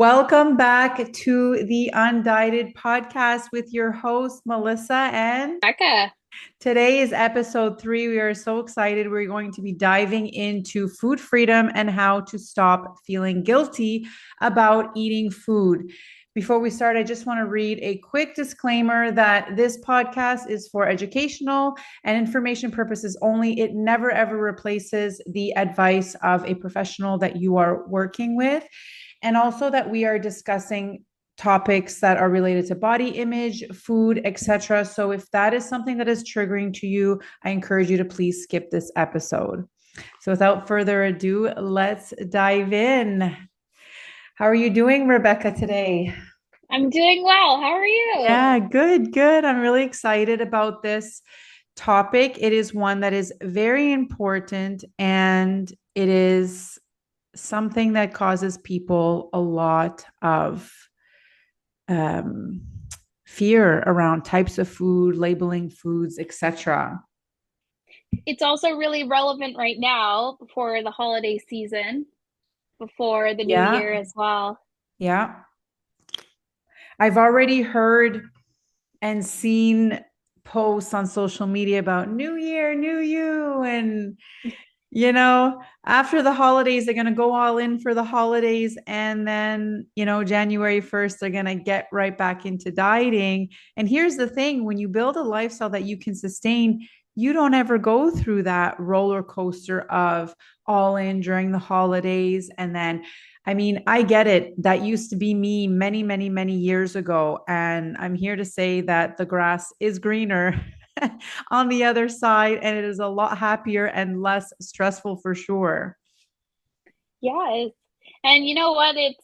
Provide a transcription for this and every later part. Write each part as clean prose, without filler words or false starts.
Welcome back to the Undieted podcast with your host, Melissa. And Becca. today is episode 3. We are so excited. We're going to be diving into food freedom and how to stop feeling guilty about eating food. Before we start, I just want to read a quick disclaimer that this podcast is for educational and information purposes only. It never, ever replaces the advice of a professional that you are working with. And also that we are discussing topics that are related to body image, food, etc. So if that is something that is triggering to you, I encourage you to please skip this episode. So without further ado, let's dive in. How are you doing, Rebecca, today? I'm doing well. How are you? Yeah, good, good. I'm really excited about this topic. It is one that is very important and it is something that causes people a lot of um, fear around types of food, labeling foods, etc. It's also really relevant right now before the holiday season, before the new Yeah, year as well. yeah. I've already heard and seen posts on social media about New Year, New You, and after the holidays, they're going to go all in for the holidays. And then, January 1st, they're going to get right back into dieting. And here's the thing, when you build a lifestyle that you can sustain, you don't ever go through that roller coaster of all in during the holidays. And then, I mean, I get it. That used to be me many, many, many years ago. And I'm here to say that the grass is greener on the other side, and it is a lot happier and less stressful for sure. Yeah, and you know what? It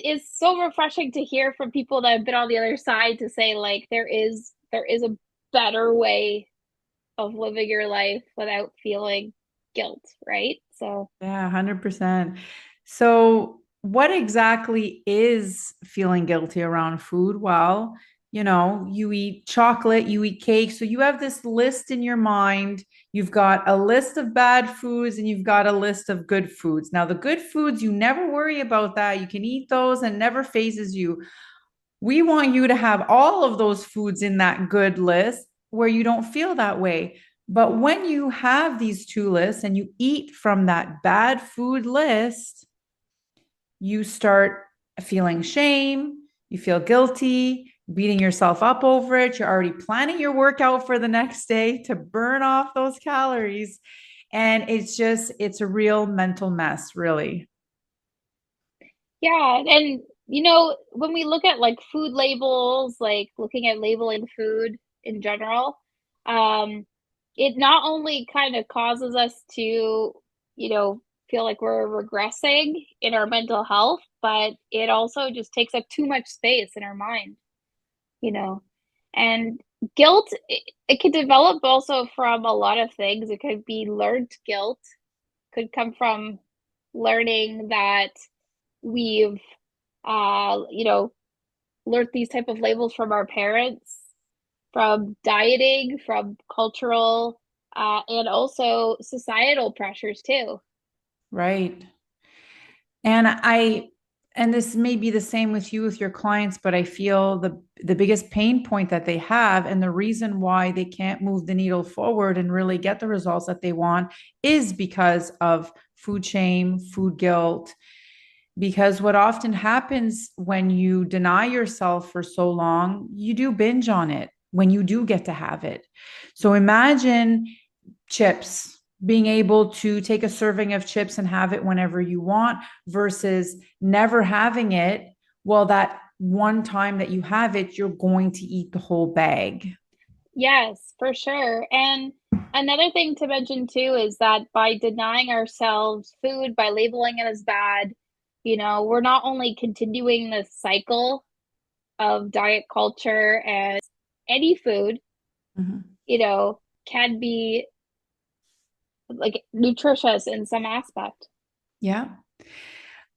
is so refreshing to hear from people that have been on the other side to say like there is a better way of living your life without feeling guilt, right? So Yeah, 100%. So, what exactly is feeling guilty around food? Well, you eat chocolate, you eat cake. So, you have this list in your mind. You've got a list of bad foods and you've got a list of good foods. Now, the good foods, you never worry about that. You can eat those and never phases you. We want you to have all of those foods in that good list where you don't feel that way. But when you have these two lists and you eat from that bad food list, you start feeling shame, you feel guilty, beating yourself up over it. You're already planning your workout for the next day to burn off those calories. And it's a real mental mess, really. yeah, and when we look at like food labels, like looking at labeling food in general, um, it not only kind of causes us to, feel like we're regressing in our mental health, but it also just takes up too much space in our mind, you know. And guilt, it could develop also from a lot of things. It could be learned guilt, could come from learning that we've learned these type of labels from our parents, from dieting, from cultural, and also societal pressures too. Right. And and this may be the same with you with your clients, but I feel the biggest pain point that they have and the reason why they can't move the needle forward and really get the results that they want is because of food shame, food guilt. Because what often happens when you deny yourself for so long, you do binge on it when you do get to have it. So imagine chips, being able to take a serving of chips and have it whenever you want versus never having it. Well, that one time that you have it, you're going to eat the whole bag. Yes, for sure. And another thing to mention too is that by denying ourselves food, by labeling it as bad, we're not only continuing this cycle of diet culture and any food, Mhm. can be like nutritious in some aspect. Yeah.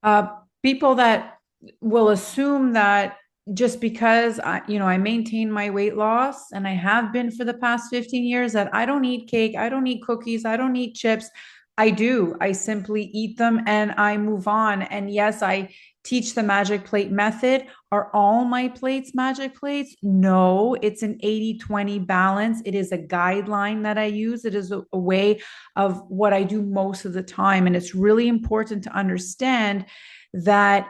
Uh, People that will assume that just because I maintain my weight loss and I have been for the past 15 years that I don't eat cake, I don't eat cookies, I don't eat chips. I do. I simply eat them and I move on. And yes, I teach the magic plate method. Are all my plates magic plates? No, it's an 80-20 balance. It is a guideline that I use. It is a way of what I do most of the time. And it's really important to understand that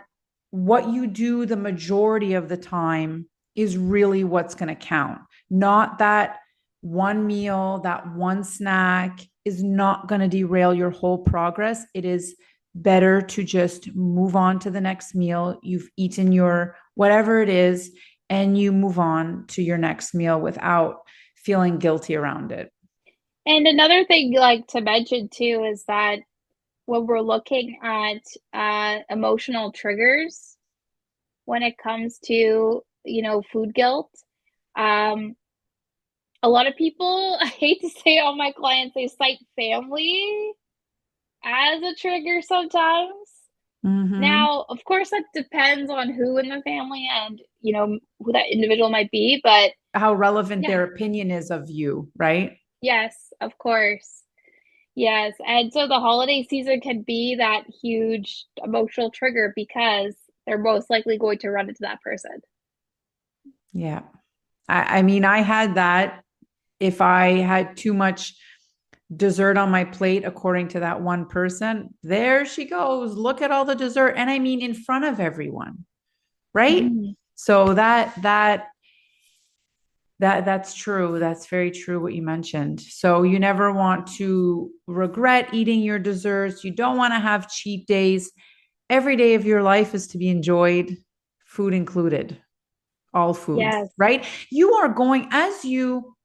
what you do the majority of the time is really what's going to count, not that one meal, that one snack is not going to derail your whole progress. It is better to just move on to the next meal. You've eaten your whatever it is, and you move on to your next meal without feeling guilty around it. And another thing like to mention too is that when we're looking at emotional triggers when it comes to, food guilt, um, a lot of people, I hate to say all my clients, they cite family as a trigger sometimes. Mm-hmm. Now, of course, that depends on who in the family and, who that individual might be. But How relevant yeah, their opinion is of you, right? yes, of course. Yes. And so the holiday season can be that huge emotional trigger because they're most likely going to run into that person. Yeah. I mean, I had that if I had too much dessert on my plate, according to that one person, there she goes. Look at all the dessert. And I mean, in front of everyone, right? Mhm. So that's true. That's very true what you mentioned. So you never want to regret eating your desserts. You don't want to have cheat days. Every day of your life is to be enjoyed, food included, all foods, Yes. right? You are going as you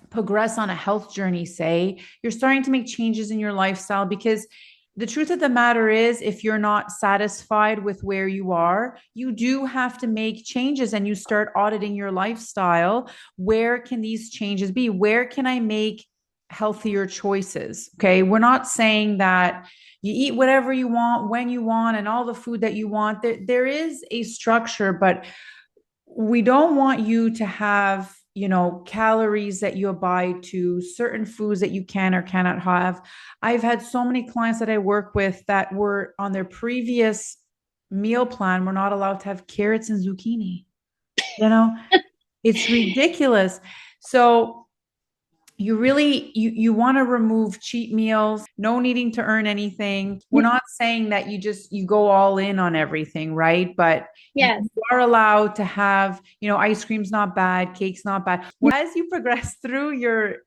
progress on a health journey, say, you're starting to make changes in your lifestyle because the truth of the matter is, if you're not satisfied with where you are, you do have to make changes and you start auditing your lifestyle. Where can these changes be? Where can I make healthier choices? Okay. We're not saying that you eat whatever you want, when you want, and all the food that you want. There is a structure, but we don't want you to have calories that you abide to, certain foods that you can or cannot have. I've had so many clients that I work with that were on their previous meal plan, were not allowed to have carrots and zucchini. you know it's ridiculous. So you want to remove cheat meals, no needing to earn anything. We're not saying that you go all in on everything, right? But you Yes. are allowed to have, ice cream's not bad, cake's not bad. As you progress through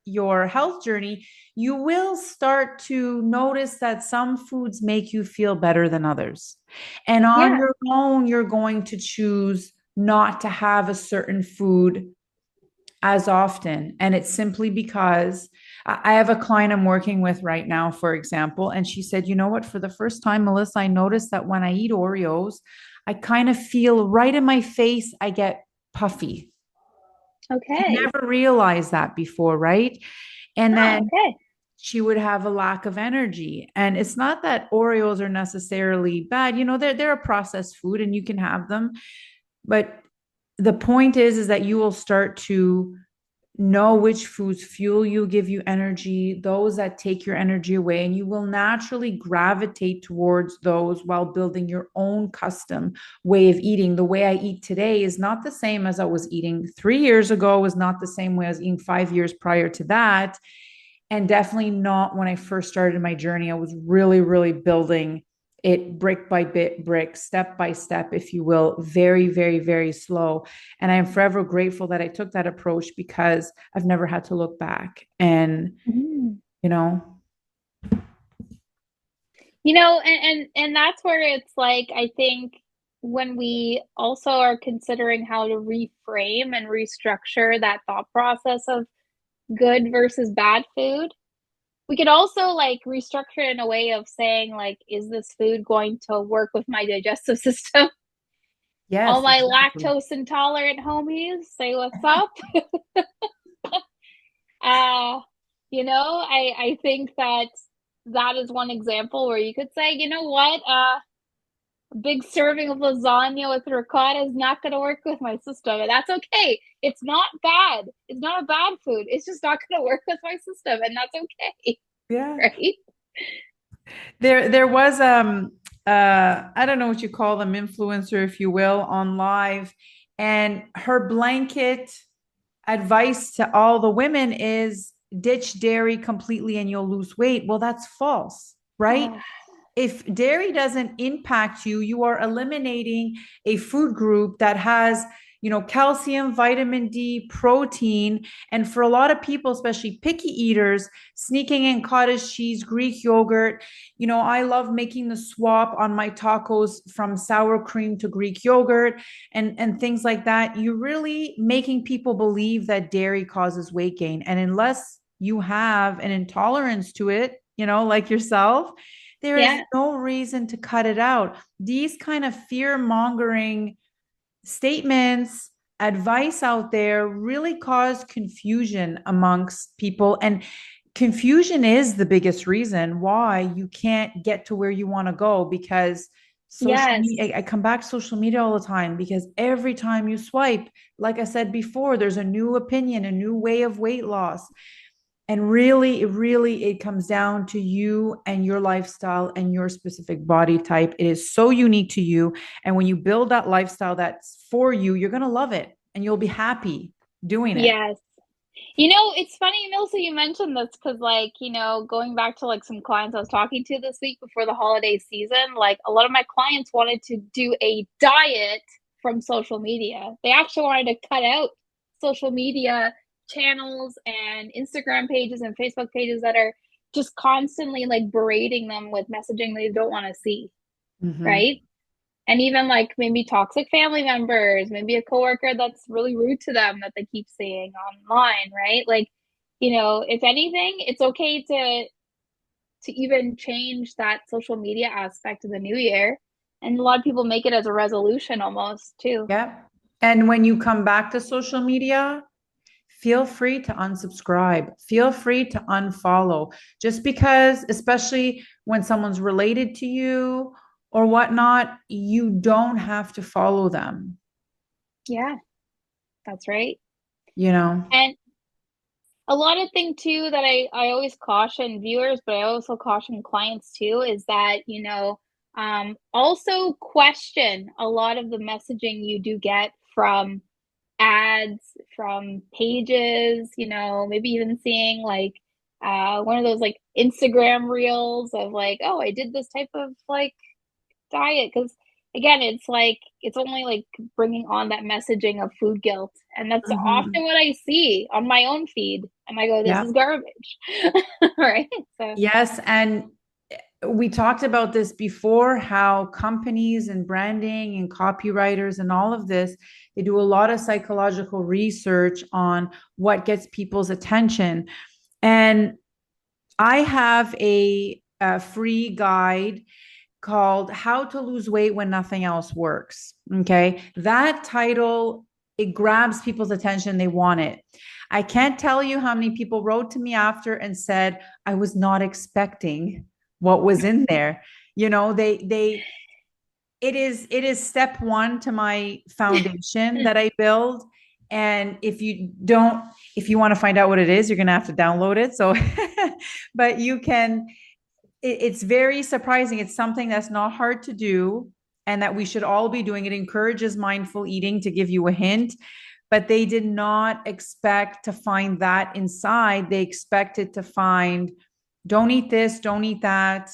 your health journey, you will start to notice that some foods make you feel better than others, and on Yeah. your own you're going to choose not to have a certain food as often. And it's simply because I have a client I'm working with right now, for example, and she said, you know what, for the first time, Melissa, I noticed that when I eat Oreos, I kind of feel right in my face, I get puffy. She Okay. never realized that before, right? And Oh, then okay. she would have a lack of energy. And it's not that Oreos are necessarily bad. They're a processed food and you can have them. But the point is that you will start to know which foods fuel you, give you energy, those that take your energy away, and you will naturally gravitate towards those while building your own custom way of eating. The way I eat today is not the same as I was eating 3 years ago, was not the same way I was eating 5 years prior to that. And definitely not when I first started my journey. I was really, really building it brick by bit, brick, step by step, if you will, very, very, very slow. And I am forever grateful that I took that approach because I've never had to look back. And, Mhm. you know, And that's where it's like, I think when we also are considering how to reframe and restructure that thought process of good versus bad food, we could also like restructure it in a way of saying, like, is this food going to work with my digestive system? All yes, my exactly. lactose intolerant homies, say what's up. Uh, I think that that is one example where you could say, you know what, a big serving of lasagna with ricotta is not going to work with my system, and that's okay. It's not bad. It's not a bad food. It's just not going to work with my system, and that's okay, Yeah. right? There was I don't know what you call them, influencer, if you will, on live, and her blanket advice to all the women is ditch dairy completely and you'll lose weight. Well, that's false, right? Oh, If dairy doesn't impact you, you are eliminating a food group that has, calcium, vitamin D, protein. And for a lot of people, especially picky eaters, sneaking in cottage cheese, Greek yogurt, I love making the swap on my tacos from sour cream to Greek yogurt and things like that. You're really making people believe that dairy causes weight gain. And unless you have an intolerance to it, like yourself, there is yeah. no reason to cut it out. These kind of fear mongering statements, advice out there really cause confusion amongst people. And confusion is the biggest reason why you can't get to where you want to go, because social Yes. media, I come back to social media all the time, because every time you swipe, like I said before, there's a new opinion, a new way of weight loss. And really, it comes down to you and your lifestyle and your specific body type. It is so unique to you. And when you build that lifestyle that's for you, you're going to love it and you'll be happy doing it. Yes. It's funny, Milsa, you mentioned this because, like, going back to like some clients I was talking to this week before the holiday season, like a lot of my clients wanted to do a diet from social media. They actually wanted to cut out social media channels and Instagram pages and Facebook pages that are just constantly like berating them with messaging they don't want to see, Mm-hmm. right? And even like maybe toxic family members, maybe a coworker that's really rude to them that they keep seeing online, right? Like, if anything, it's okay to even change that social media aspect of the new year. And a lot of people make it as a resolution almost too. Yeah. And when you come back to social media, feel free to unsubscribe. Feel free to unfollow. Just because, especially when someone's related to you or whatnot, you don't have to follow them, Yeah, that's right. you know? And a lot of thing too that I always caution viewers, but I also caution clients too, is that, also question a lot of the messaging you do get from ads, from pages, maybe even seeing like one of those like Instagram reels of like, oh, I did this type of like diet. Because again, it's like, it's only like bringing on that messaging of food guilt. And that's Mm-hmm. often what I see on my own feed. And I go, this Yeah. is garbage. Right. So, Yes. And we talked about this before, how companies and branding and copywriters and all of this, they do a lot of psychological research on what gets people's attention. And I have a free guide called How to Lose Weight When Nothing Else Works. Okay. That title, it grabs people's attention. They want it. I can't tell you how many people wrote to me after and said, I was not expecting what was in there. It is step one to my foundation that I build. And if you want to find out what it is, you're going to have to download it. So, but you can, it's very surprising. It's something that's not hard to do and that we should all be doing. It encourages mindful eating, to give you a hint, but they did not expect to find that inside. They expected to find, don't eat this, don't eat that,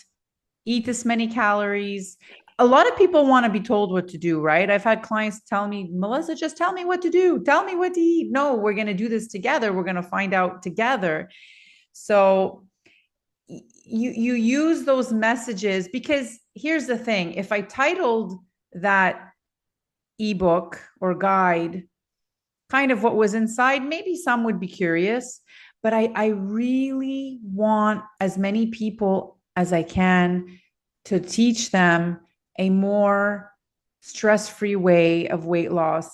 eat this many calories. A lot of people want to be told what to do, right? I've had clients tell me, Melissa, just tell me what to do. Tell me what to eat. No, we're going to do this together. We're going to find out together. So you use those messages, because here's the thing. If I titled that ebook or guide kind of what was inside, maybe some would be curious, but I really want as many people as I can to teach them a more stress-free way of weight loss,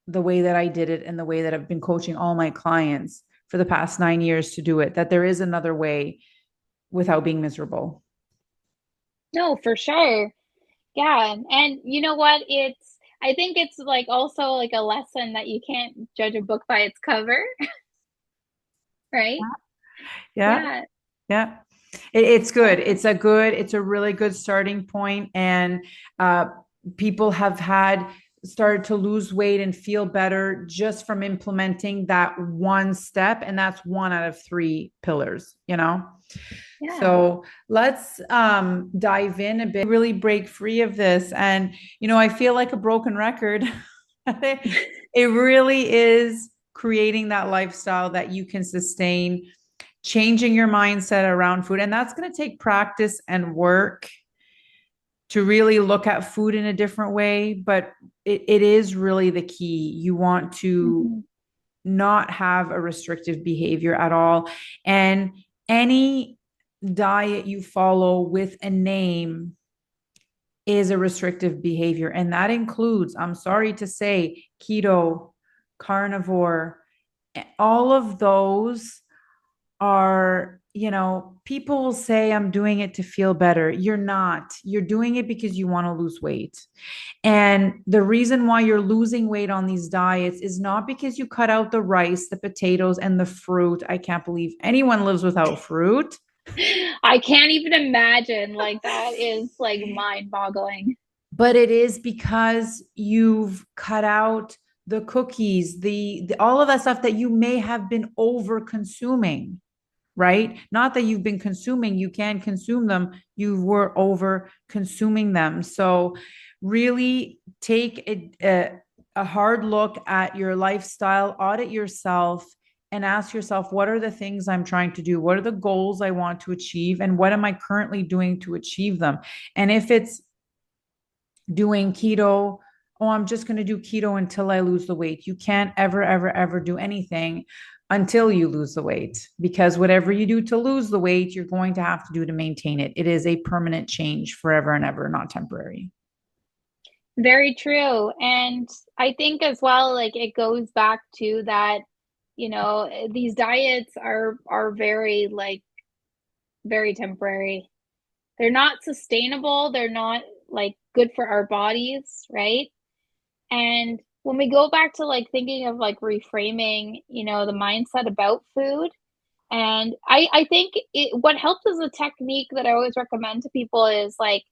the way that I did it and the way that I've been coaching all my clients for the past 9 years to do it, that there is another way without being miserable. no, for sure. Yeah. And you know what? I think it's like also like a lesson that you can't judge a book by its cover, right? Yeah. Yeah. Yeah. It's good. So, It's a really good starting point. And uh, people have started to lose weight and feel better just from implementing that one step. And that's one out of three pillars, you know? yeah. So let's dive in a bit, really break free of this. And, I feel like a broken record. It really is creating that lifestyle that you can sustain, changing your mindset around food. And that's going to take practice and work to really look at food in a different way. But it is really the key. You want to Mhm. not have a restrictive behavior at all. And any diet you follow with a name is a restrictive behavior. And that includes, I'm sorry to say, keto, carnivore, all of those are, people will say, I'm doing it to feel better. You're not. You're doing it because you want to lose weight. And the reason why you're losing weight on these diets is not because you cut out the rice, the potatoes, and the fruit. I can't believe anyone lives without fruit. I can't even imagine. Like, that is like mind-boggling. But it is because you've cut out the cookies, the all of that stuff that you may have been over consuming, right? Not that you've been consuming, you can consume them, you were over consuming them. So really take a hard look at your lifestyle, audit yourself, and ask yourself, what are the things I'm trying to do? What are the goals I want to achieve? And what am I currently doing to achieve them? And if it's doing keto, oh, I'm just going to do keto until I lose the weight. You can't ever, ever, ever do anything until you lose the weight, because whatever you do to lose the weight, you're going to have to do to maintain it. It is a permanent change, forever and ever, not temporary. Very true. And I think as well, like it goes back to that, these diets are very like very temporary. They're not sustainable. They're not like good for our bodies, right? And when we go back to like thinking of like reframing, the mindset about food, and I think what helps is a technique that I always recommend to people is like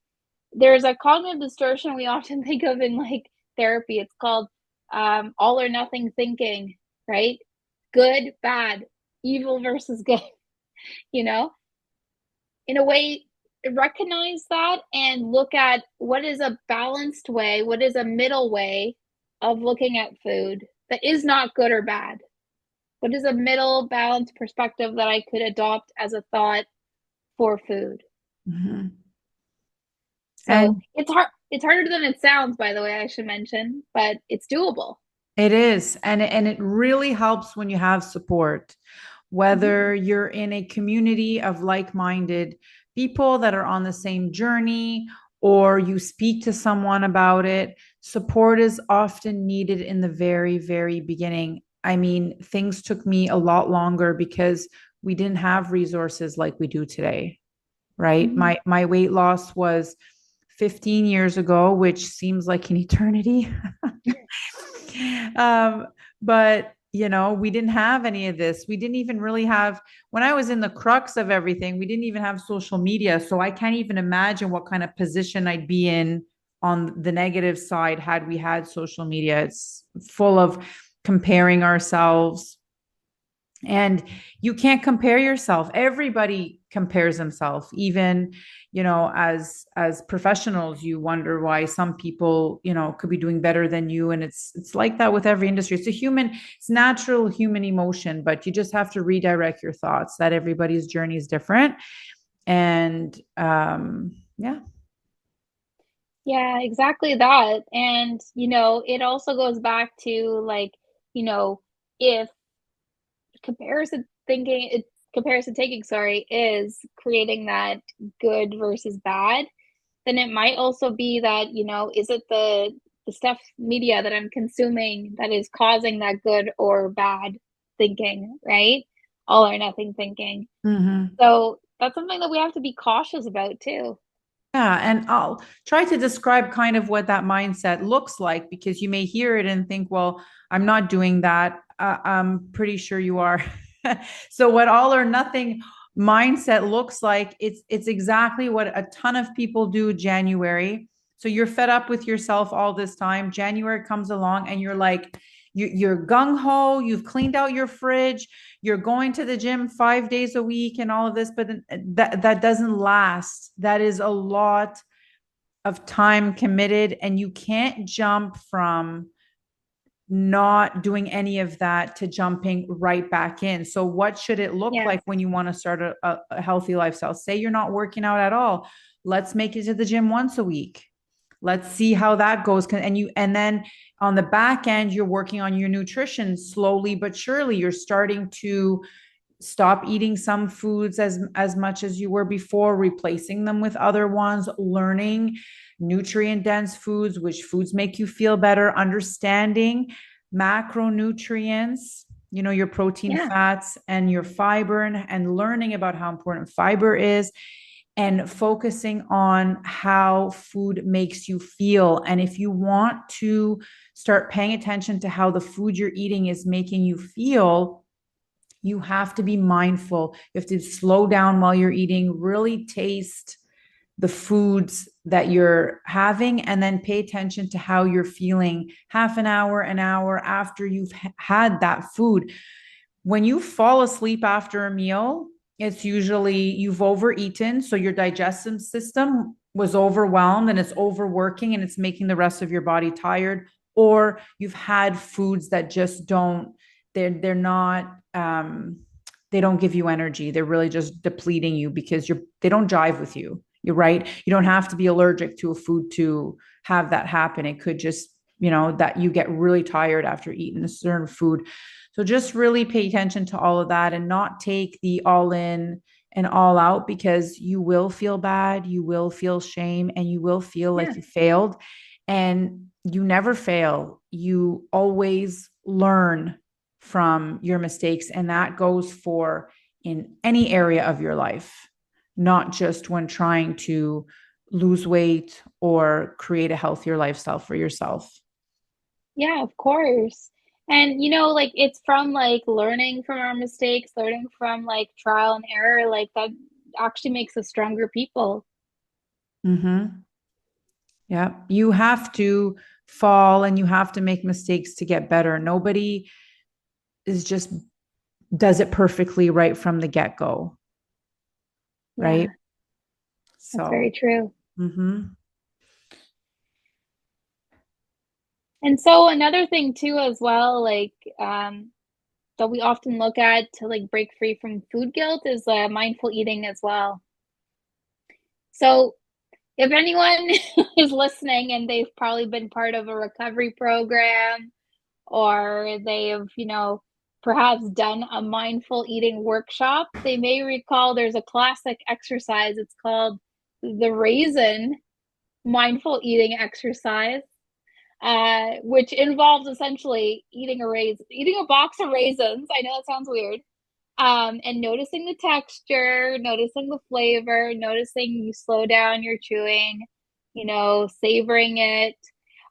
there's a cognitive distortion we often think of in like therapy. It's called all or nothing thinking, right? Good, bad, evil versus good, you know? In a way, recognize that and look at what is a balanced way, what is a middle way of looking at food that is not good or bad. What is a middle balanced perspective that I could adopt as a thought for food? Mm-hmm. So And it's hard. It's harder than it sounds, by the way, I should mention, but it's doable. it is. And it really helps when you have support, Mhm. whether you're in a community of like-minded people that are on the same journey, or you speak to someone about it. Support is often needed in the very, very beginning. I mean, things took me a lot longer because we didn't have resources like we do today, right? Mhm. My weight loss was 15 years ago, which seems like an eternity. um, but we didn't have any of this. We didn't even really have, when I was in the crux of everything, we didn't even have social media. So I can't even imagine what kind of position I'd be in on the negative side had we had social media. It's full of comparing ourselves, and you can't compare yourself. Everybody compares themselves. Even as professionals, you wonder why some people could be doing better than you. And it's like that with every industry. It's natural human emotion, but you just have to redirect your thoughts that everybody's journey is different. And yeah. Yeah, exactly that. And, it also goes back to like, if comparison thinking, it's comparison taking, sorry, is creating that good versus bad, then it might also be that, is it the stuff media that I'm consuming that is causing that good or bad thinking, right? All or nothing thinking. Mm-hmm. So that's something that we have to be cautious about too. Yeah, and I'll try to describe kind of what that mindset looks like, because you may hear it and think, well, I'm not doing that. I'm pretty sure you are. So, what all or nothing mindset looks like, it's exactly what a ton of people do January. So you're fed up with yourself all this time. January comes along and you're like, you're gung ho. You've cleaned out your fridge. You're going to the gym 5 days a week and all of this, but that doesn't last. That is a lot of time committed, and you can't jump from not doing any of that to jumping right back in. So, what should it look Yes. like when you want to start a healthy lifestyle? Say you're not working out at all. Let's make it to the gym once a week. Let's see how that goes. And then on the back end, you're working on your nutrition slowly but surely. You're starting to stop eating some foods as much as you were before, replacing them with other ones, learning nutrient dense foods, which foods make you feel better, understanding macronutrients, your protein, Yeah. fats, and your fiber, and learning about how important fiber is, and focusing on how food makes you feel. And if you want to start paying attention to how the food you're eating is making you feel, you have to be mindful. You have to slow down while you're eating, really taste the foods that you're having, and then pay attention to how you're feeling half an hour after you've had that food. When you fall asleep after a meal, it's usually you've overeaten. So your digestive system was overwhelmed and it's overworking and it's making the rest of your body tired. Or you've had foods that just they're not, they don't give you energy. They're really just depleting you because they don't jive with you. You're right. You don't have to be allergic to a food to have that happen. It could just, that you get really tired after eating a certain food. So just really pay attention to all of that and not take the all in and all out, because you will feel bad, you will feel shame, and you will feel like Yeah. you failed. And you never fail. You always learn from your mistakes. And that goes for in any area of your life, not just when trying to lose weight or create a healthier lifestyle for yourself. Yeah, of course. And like it's from like learning from our mistakes, learning from like trial and error, like that actually makes us stronger people. Mm-hmm. Yeah. You have to fall and you have to make mistakes to get better. Nobody is just does it perfectly right from the get go. Right. Yeah, that's So, very true. mm-hmm. And so another thing too as well, like that we often look at to like break free from food guilt is mindful eating as well. So if anyone is listening and they've probably been part of a recovery program or they have, perhaps done a mindful eating workshop, they may recall there's a classic exercise. It's called the raisin mindful eating exercise, which involves essentially eating a box of raisins. I know that sounds weird. And noticing the texture, noticing the flavor, noticing you slow down your chewing, savoring it.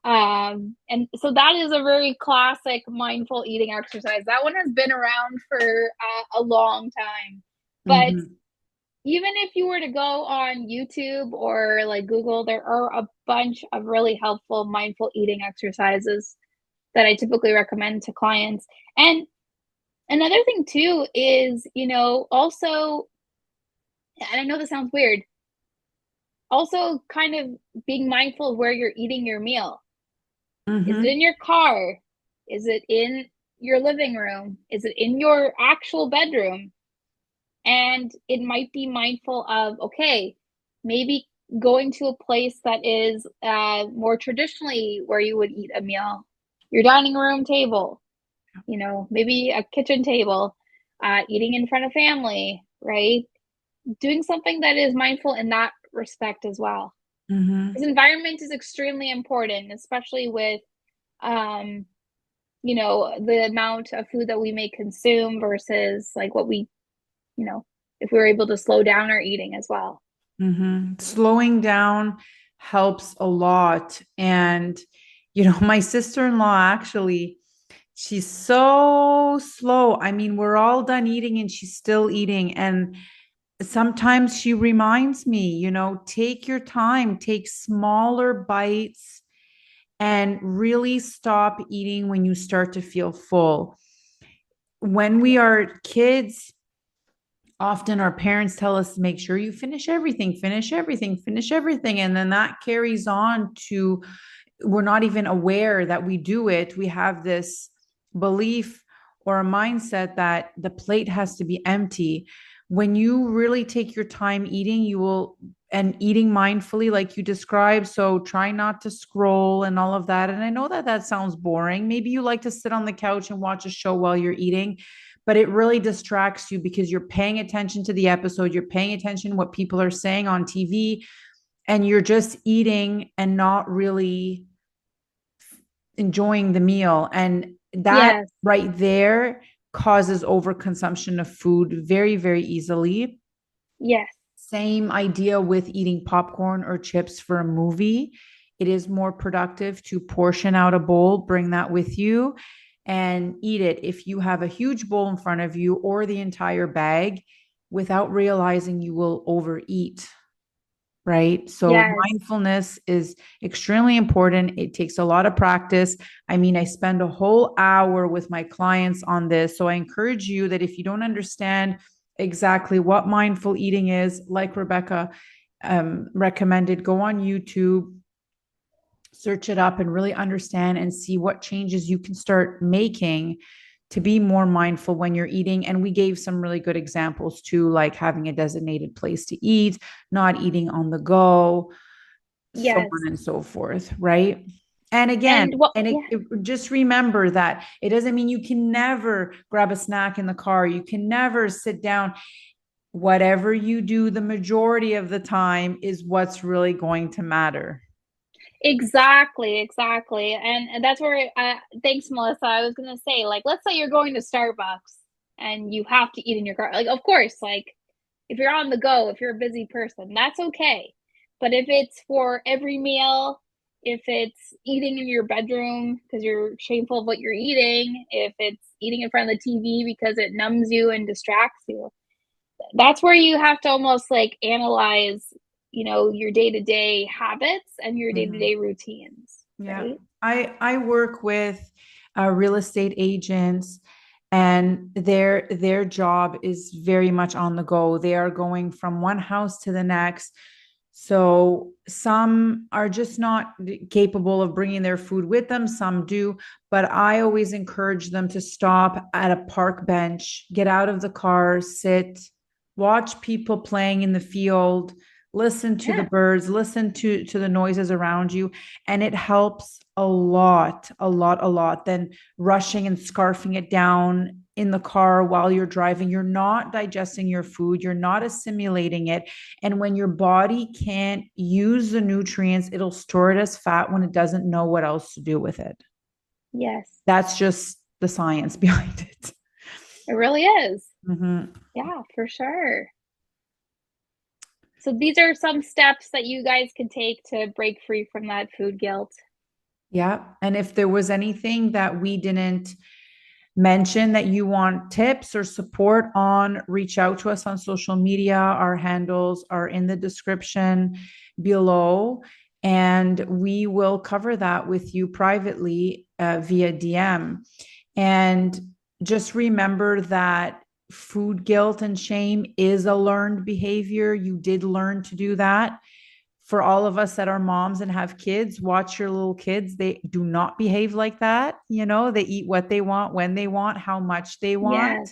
And so that is a very classic mindful eating exercise. That one has been around for a long time. But Mm-hmm. even if you were to go on YouTube or like Google, there are a bunch of really helpful mindful eating exercises that I typically recommend to clients. And another thing too is, also, and I know this sounds weird, also kind of being mindful of where you're eating your meal. Is it Mm-hmm. in your car? Is it in your living room? Is it in your actual bedroom? And it might be mindful of, okay, maybe going to a place that is more traditionally where you would eat a meal, your dining room table, maybe a kitchen table, eating in front of family, right? Doing something that is mindful in that respect as well. Mm-hmm. Because environment is extremely important, especially with, um, the amount of food that we may consume versus like what we, you know, if we were able to slow down our eating as well. Mm-hmm. Slowing down helps a lot. And, my sister-in-law actually, she's so slow. I mean, we're all done eating and she's still eating. And sometimes she reminds me, take your time, take smaller bites, and really stop eating when you start to feel full. When we are kids, often our parents tell us to make sure you finish everything, finish everything, finish everything. And then that carries on to, we're not even aware that we do it. We have this belief or a mindset that the plate has to be empty. When you really take your time eating, you will, and eating mindfully, like you described. So try not to scroll and all of that. And I know that that sounds boring. Maybe you like to sit on the couch and watch a show while you're eating, but it really distracts you because you're paying attention to the episode, you're paying attention to what people are saying on TV, and you're just eating and not really enjoying the meal. And that Yes, right there causes overconsumption of food very, very easily. yes, Same idea with eating popcorn or chips for a movie. It is more productive to portion out a bowl, bring that with you, and eat it. If you have a huge bowl in front of you or the entire bag, without realizing, you will overeat, right? So yes. mindfulness is extremely important. It takes a lot of practice. I mean, I spend a whole hour with my clients on this. So I encourage you that if you don't understand exactly what mindful eating is, like Rebecca recommended, go on YouTube, search it up, and really understand and see what changes you can start making to be more mindful when you're eating. And we gave some really good examples too, like having a designated place to eat, not eating on the go, so Yes. on and so forth, right? And again, And what, and yeah, just remember that it doesn't mean you can never grab a snack in the car. You can never sit down. Whatever you do, the majority of the time is what's really going to matter. exactly, exactly. And that's where, thanks, Melissa. I was gonna say, like, let's say you're going to Starbucks and you have to eat in your car. Like, of course, like if you're on the go, if you're a busy person, that's okay. But if it's for every meal, if it's eating in your bedroom because you're shameful of what you're eating, if it's eating in front of the TV because it numbs you and distracts you, that's where you have to almost like analyze, your day-to-day habits and your Mm-hmm. day-to-day routines, Yeah. right? I work with real estate agents, and their job is very much on the go. They are going from one house to the next. So some are just not capable of bringing their food with them, some do, but I always encourage them to stop at a park bench, get out of the car, sit, watch people playing in the field, listen to the Yeah. birds, listen to the noises around you, and it helps a lot, a lot, a lot than rushing and scarfing it down in the car while you're driving. You're not digesting your food, you're not assimilating it. And when your body can't use the nutrients, it'll store it as fat when it doesn't know what else to do with it. Yes, That's just the science behind it. it really is. Mm-hmm. Yeah, for sure. So these are some steps that you guys can take to break free from that food guilt. Yeah. And if there was anything that we didn't mention that you want tips or support on, reach out to us on social media. Our handles are in the description below, and we will cover that with you privately via DM. And just remember that food guilt and shame is a learned behavior. You did learn to do that. For all of us that are moms and have kids, watch your little kids. They do not behave like that. They eat what they want, when they want, how much they want.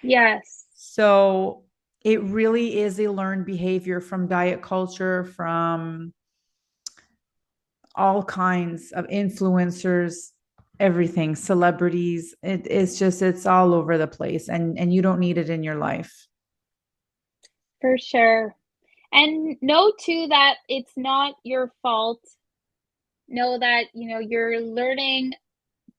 Yes, yes, So it really is a learned behavior from diet culture, from all kinds of influencers, everything, celebrities. It's all over the place, and you don't need it in your life. for sure. And know too that it's not your fault. Know that, you're learning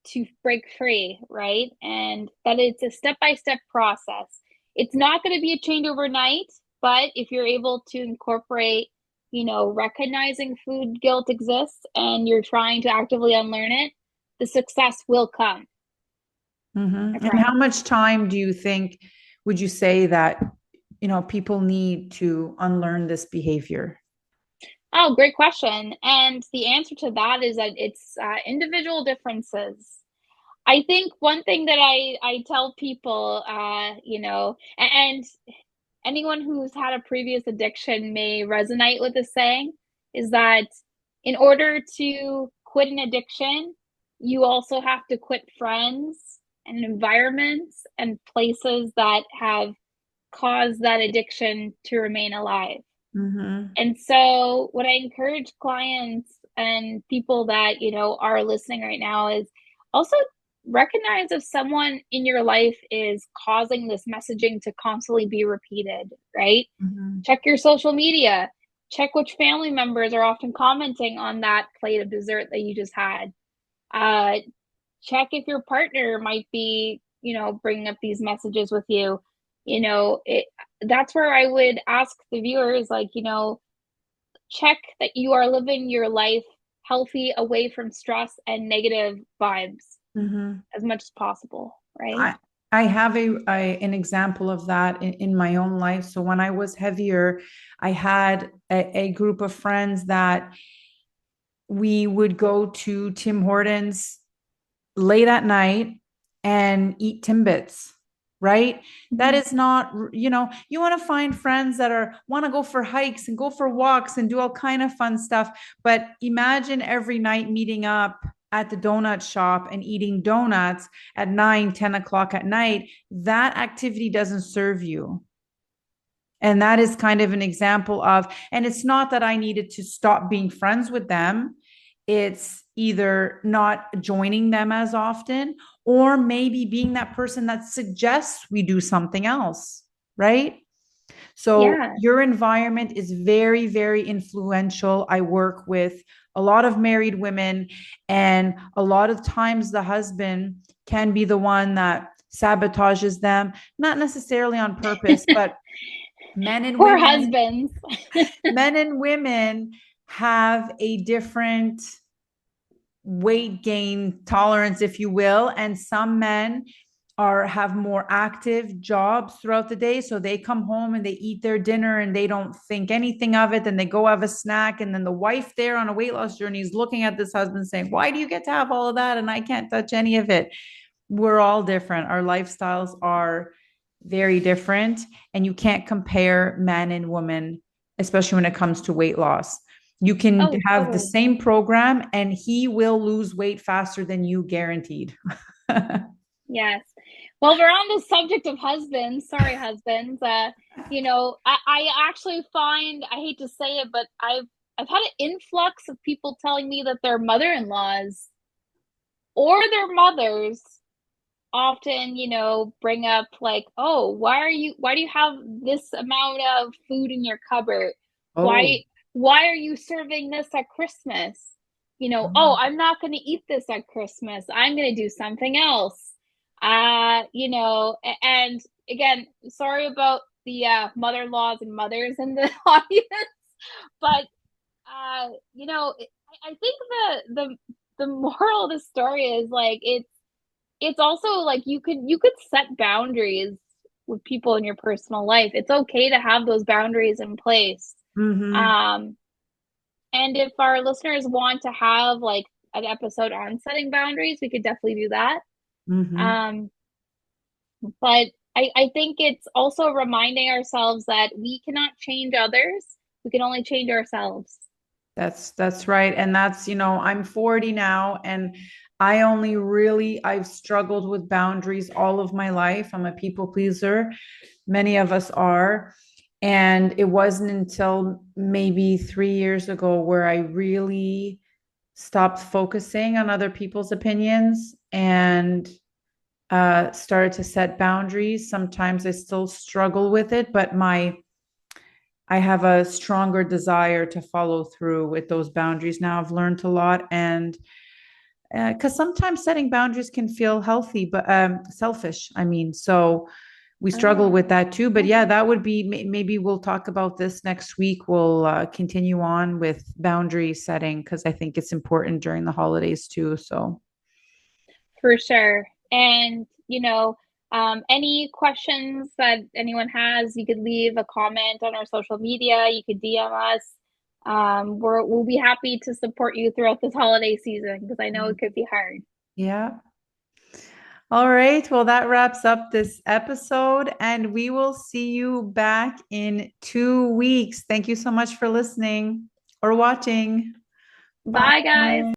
to break free, right? And that it's a step-by-step process. It's not going to be a change overnight, but if you're able to incorporate, recognizing food guilt exists and you're trying to actively unlearn it, the success will come, Mm-hmm. I And how promise. much time do you think, would you say that people need to unlearn this behavior? Oh, great question. And the answer to that is that it's individual differences. I think one thing that I tell people, and anyone who's had a previous addiction may resonate with this saying, is that in order to quit an addiction, you also have to quit friends and environments and places that have caused that addiction to remain alive. Mm-hmm. And so, what I encourage clients and people that, are listening right now is also recognize if someone in your life is causing this messaging to constantly be repeated, right? Mm-hmm. Check your social media, check which family members are often commenting on that plate of dessert that you just had. Uh, Check if your partner might be, bringing up these messages with you. That's where I would ask the viewers, like, check that you are living your life healthy away from stress and negative vibes Mm-hmm. as much as possible, right? I I have an example of that in my own life. So when I was heavier, I had a group of friends that we would go to Tim Hortons late at night and eat Timbits, right? That Mm-hmm. is not, you want to find friends that are want to go for hikes and go for walks and do all kind of fun stuff. But imagine every night meeting up at the donut shop and eating donuts at 9, 10 o'clock at night. That activity doesn't serve you. And that is kind of an example of, and it's not that I needed to stop being friends with them. It's either not joining them as often or maybe being that person that suggests we do something else, right? So Yeah. your environment is very, very influential. I work with a lot of married women, and a lot of times the husband can be the one that sabotages them, not necessarily on purpose, but men and Poor women husbands. men and women have a different weight gain tolerance, if you will, and some men are have more active jobs throughout the day, so they come home and they eat their dinner and they don't think anything of it, then they go have a snack, and then the wife there on a weight loss journey is looking at this husband saying, why do you get to have all of that and I can't touch any of it? We're all different. Our lifestyles are very different, and you can't compare man and woman, especially when it comes to weight loss. You can Oh, have the totally. same program and he will lose weight faster than you, guaranteed. Yes. Well, we're on the subject of husbands. Sorry, husbands. I actually find, I hate to say it, but I've had an influx of people telling me that their mother-in-laws or their mothers often, bring up like, oh, why do you have this amount of food in your cupboard? Oh. Why why are you serving this at Christmas? Oh, I'm not going to eat this at Christmas. I'm going to do something else. And again, sorry about the mother-in-laws and mothers in the audience, but I think the moral of the story is like it's also like you could set boundaries with people in your personal life. It's okay to have those boundaries in place. Mm-hmm. Um, and if our listeners want to have like an episode on setting boundaries, we could definitely do that. Mm-hmm. Um, but I think it's also reminding ourselves that we cannot change others. We can only change ourselves. That's right. And that's, I'm 40 now, and I've struggled with boundaries all of my life. I'm a people pleaser. Many of us are. And it wasn't until maybe 3 years ago where I really stopped focusing on other people's opinions and started to set boundaries. Sometimes I still struggle with it, but I have a stronger desire to follow through with those boundaries now. I've learned a lot, and because sometimes setting boundaries can feel healthy, but selfish. I mean, so we struggle Oh, with that too. But yeah, yeah, that would be maybe we'll talk about this next week. We'll continue on with boundary setting because I think it's important during the holidays too. So, for sure. And Any questions that anyone has, you could leave a comment on our social media. You could DM us. We'll be happy to support you throughout this holiday season because I know it could be hard. Yeah. All right. Well, that wraps up this episode, and we will see you back in 2 weeks. Thank you so much for listening or watching. Bye, guys. Bye.